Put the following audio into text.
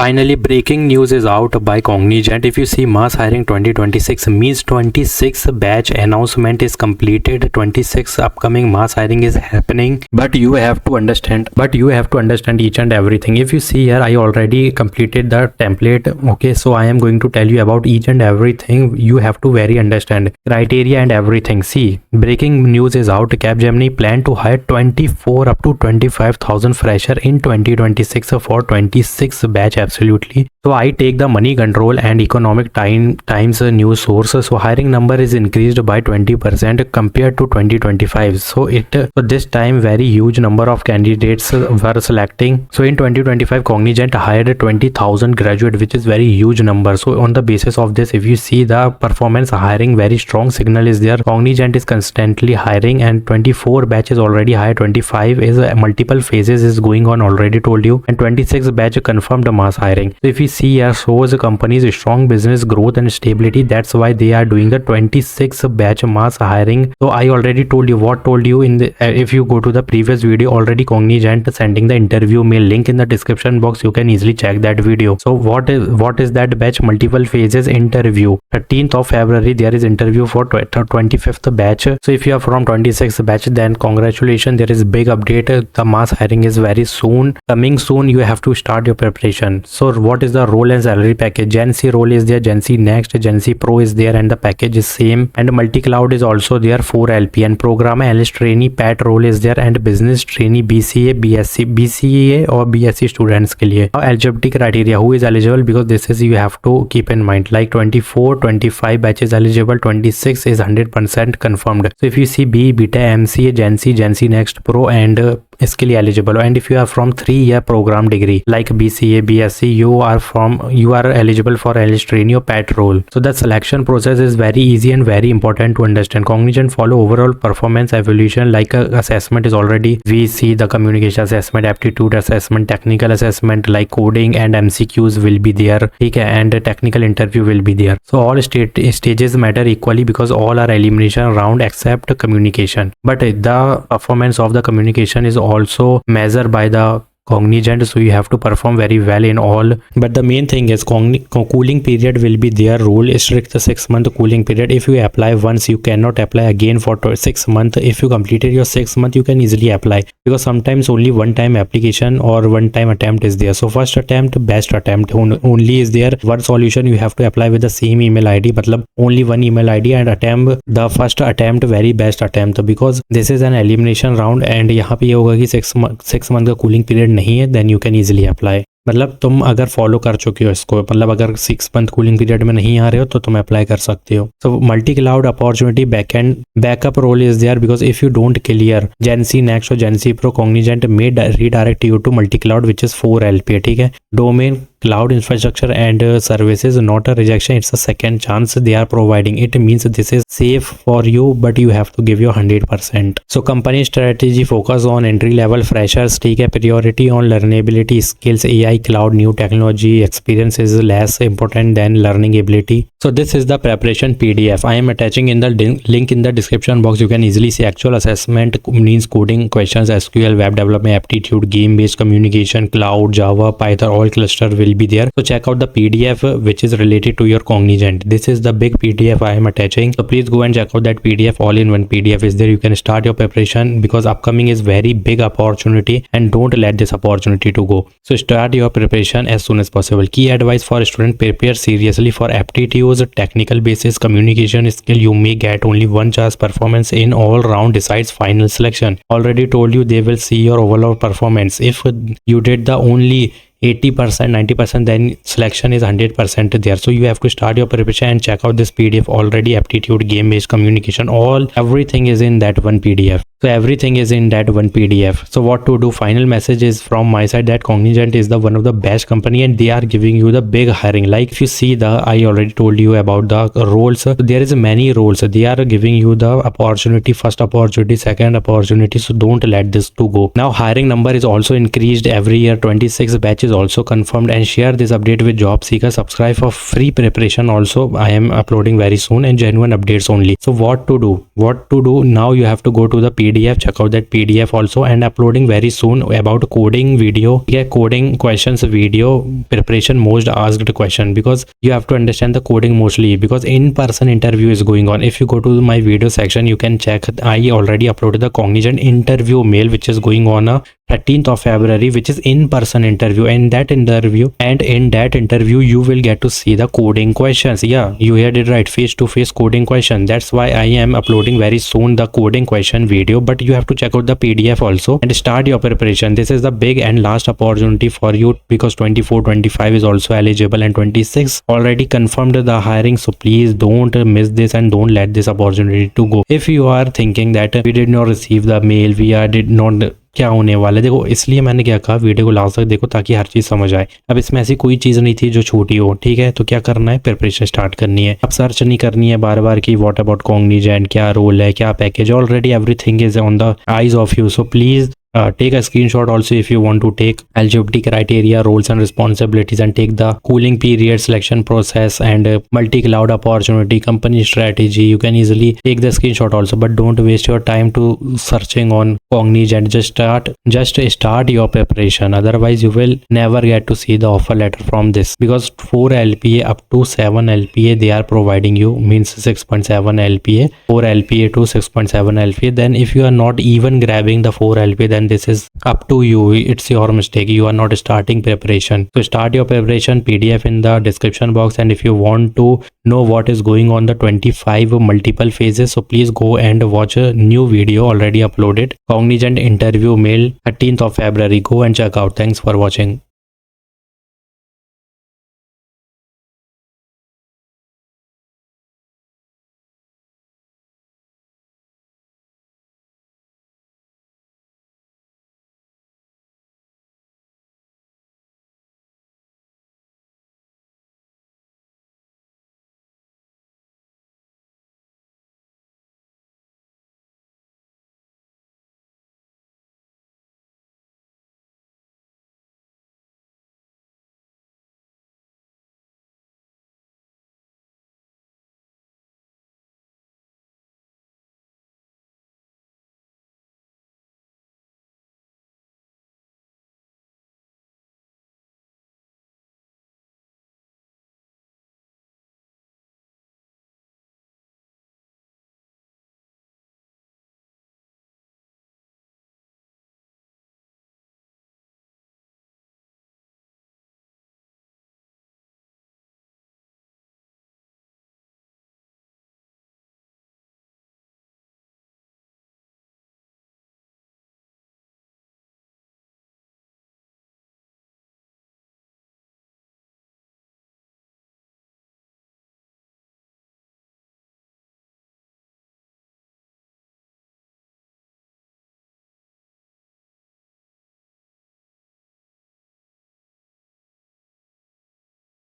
Finally, breaking news is out by Cognizant. If you see mass hiring 2026 means 26 batch announcement is completed. 26 upcoming mass hiring is happening. But you have to understand each and everything. If you see here, I already completed the template. Okay, so I am going to tell you about each and everything. You have to very understand criteria and everything. See, breaking news is out. Capgemini plan to hire 24 up to 25,000 fresher in 2026 for 26 batch. Absolutely. So I take the money control and economic times news source. So hiring number is increased by 20% compared to 2025. So this time very huge number of candidates were selecting. So in 2025 Cognizant hired 20,000 graduate, which is very huge number. So on the basis of this, if you see the performance hiring, very strong signal is there. Cognizant is constantly hiring and 24 batches already hired. 25 is multiple phases is going on, already told you, and 26 batch confirmed mass hiring. So if you see here, shows the company's strong business growth and stability. That's why they are doing the 26 batch mass hiring. So I already told you in the if you go to the previous video, already Cognizant sending the interview mail, link in the description box. You can easily check that video. So what is that batch? Multiple phases interview. 13th of February there is interview for 25th batch. So if you are from 26th batch, then congratulations, there is big update. The mass hiring is very soon coming soon. You have to start your preparation. So what is the role and salary package? Gen C role is there, Gen C Next, Gen C Pro is there, and the package is same. And multi-cloud is also there, 4 LP, and programmer analyst trainee PAT role is there, and business trainee BCA, BCA or BSc students के लिए. Now eligibility criteria, who is eligible? Because this is you have to keep in mind, like 24, 25 batches eligible, 26 is 100% confirmed. So if you see B, Beta, MCA, Gen C Next Pro, and इसके लिए eligible. And if you are from 3-year program degree like BCA, BSc, you are eligible for analyst trainee or PAT role. So the selection process is very easy and very important to understand. Cognizant follow overall performance evaluation, like assessment is already, we see the communication assessment, aptitude assessment, technical assessment like coding, and MCQs will be there, okay, and technical interview will be there. So all stages matter equally because all are elimination round except communication. But the performance of the communication is also measured by the Cognizant, so you have to perform very well in all. But the main thing is cooling period will be their rule. Strict 6-month cooling period. If you apply once, you cannot apply again for 6 months. If you completed your 6 month, you can easily apply, because sometimes only one time application or one time attempt is there. So first attempt, best attempt only is there. One solution, you have to apply with the same email ID, मतलब only one email ID, and attempt the first attempt, very best attempt, because this is an elimination round. And यहाँ पे ये होगा कि 6 month का cooling period नहीं है, then you can easily apply. मतलब तुम अगर फॉलो कर चुके हो इसको, मतलब अगर 6 मंथ कूलिंग पीरियड में नहीं आ रहे हो तो तुम अप्लाई कर सकते हो. So multi cloud opportunity backup role is there, because if you don't clear Gen C Next और Gen C Pro, Cognizant may redirect you to multi cloud, which is 4 LP. ठीक है, domain cloud infrastructure and services, not a rejection, it's a second chance they are providing. It means this is safe for you, but you have to give your 100%. So company strategy focus on entry level freshers, take a priority on learnability skills, AI, cloud, new technology. Experience is less important than learning ability. So this is the preparation PDF. I am attaching in the link in the description box. You can easily see actual assessment means coding questions, SQL, web development, aptitude, game based communication, cloud, Java, Python, all cluster will be there. So check out the PDF which is related to your Cognizant. This is the big PDF I am attaching. So please go and check out that PDF. All in one PDF is there. You can start your preparation, because upcoming is very big opportunity and don't let this opportunity to go. So start your preparation as soon as possible. Key advice for student: prepare seriously for aptitudes, technical basis, communication skill. You may get only one chance. Performance in all round decides final selection. Already told you they will see your overall performance. If you did the only 80%, 90%, then selection is 100% there. So you have to start your preparation and check out this PDF. Already aptitude, game based communication, everything is in that one PDF. So everything is in that one PDF. So what to do? Final message is from my side that Cognizant is the one of the best company, and they are giving you the big hiring. Like if you see I already told you about the roles. So there is many roles. They are giving you the opportunity, first opportunity, second opportunity. So don't let this to go. Now hiring number is also increased every year. 26 batches is also confirmed, and share this update with job seekers. Subscribe for free preparation also. I am uploading very soon and genuine updates only. So what to do now? You have to go to the PDF, check out that PDF also, and uploading very soon about coding video, yeah, coding questions video preparation, most asked question, because you have to understand the coding mostly, because in-person interview is going on. If you go to my video section, you can check. I already uploaded the Cognizant interview mail, which is going on 13th of February, which is in-person interview. And in that interview you will get to see the coding questions. Yeah, you heard it right, face-to-face coding question. That's why I am uploading very soon the coding question video, but you have to check out the PDF also and start your preparation. This is the big and last opportunity for you, because 24, 25 is also eligible and 26 already confirmed the hiring. So please don't miss this and don't let this opportunity to go. If you are thinking that we did not receive the mail, did not, क्या होने वाला है, देखो इसलिए मैंने क्या कहा, video को लास्ट तक देखो ताकि हर चीज़ समझ आए। अब इसमें ऐसी कोई चीज़ नहीं थी जो छोटी हो, ठीक है। तो क्या करना है, प्रिपरेशन स्टार्ट करनी है। अब सर्च नहीं करनी है बार बार की व्हाट अबाउट कॉग्निजेंट, क्या रोल है, क्या package, already everything is on the eyes of you. So please take a screenshot also if you want to take eligibility criteria, roles and responsibilities, and take the cooling period, selection process, and multi-cloud opportunity, company strategy. You can easily take the screenshot also, but don't waste your time to searching on Cognizant. Just start your preparation, otherwise you will never get to see the offer letter from this, because 4 LPA up to 7 LPA they are providing you, means 6.7 LPA, 4 LPA to 6.7 LPA. Then if you are not even grabbing the 4 LPA, then this is up to you. It's your mistake. You are not starting preparation. So start your preparation. PDF in the description box. And if you want to know what is going on the 25 multiple phases, so please go and watch a new video already uploaded. Cognizant interview mail 13th of February. Go and check out. Thanks for watching.